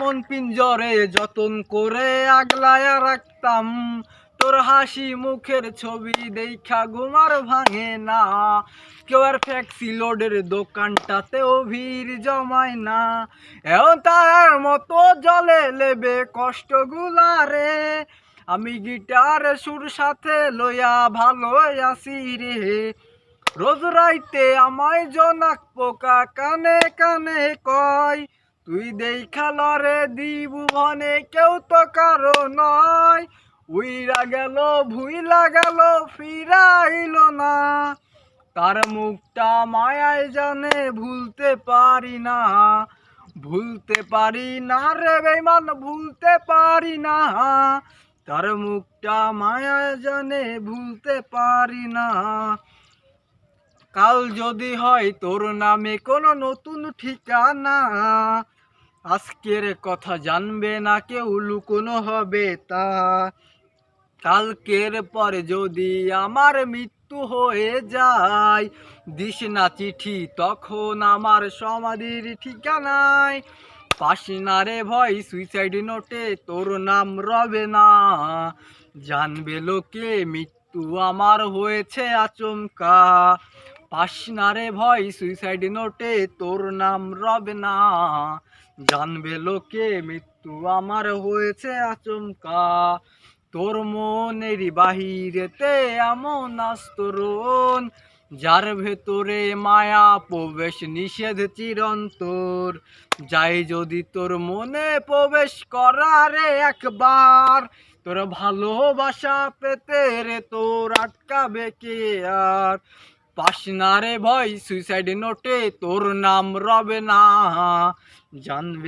মন পিঞ্জরে যতন করে আগলায়া রাখতাম, তোর হাসি মুখের ছবি দেখা ঘুমার ভাঙে না। কেউ আর ফ্যাক্সি লোডের দোকানটাতেও ভিড় জমায় না। এখন তার মতো জলে লেবে কষ্টগুলা রে, আমি গিটার সুর সাথে লইয়া ভালো আছি রে। রোজ রাইতে আমায় জনাক পোকা কানে কানে কয়, তুই দেখা লরে দিবু ভনে কেউ তো কারো নয়। উইরা গেল ভুইলা গেল ফিরাইল না, তার মুখটা মায়ায় জানে ভুলতে পারি না। ভুলতে পারি না রে বেঈমান, ভুলতে পারি না। তার মুখটা মায়ায় জানে ভুলতে পারি না। কাল যদি হয় তোর নামে কোনো নতুন ঠিকানা, আজকের কথা জানবে না কেউ, লুকোনো হবে তা। কালকের পরে যদি আমার মৃত্যু হয়ে যায়, দিস না চিঠি তখন আমার সমাধির ঠিকানায়। পাস না রে ভয় সুইসাইড নোটে তোর নাম রবে না, জানবে লোকে মৃত্যু আমার হয়েছে আচমকা। পাস না রে ভয় সুইসাইড নোটে তোর নাম রবে না, জানবে লোকে মৃত্যু আমার হয়েছে আচমকা। তোর মনের বাহিরেতে এমন আস্তরণ, যার ভেতরে মায়া প্রবেশ নিষেধ চিরন্তর। যাই যদি তোর মনে প্রবেশ করারে একবার, তোর ভালোবাসা পেতে রে তোর আটকাবে কে আর। পাস না রে ভয় সুইসাইড নোটে তোর নাম রবে না, জানবে।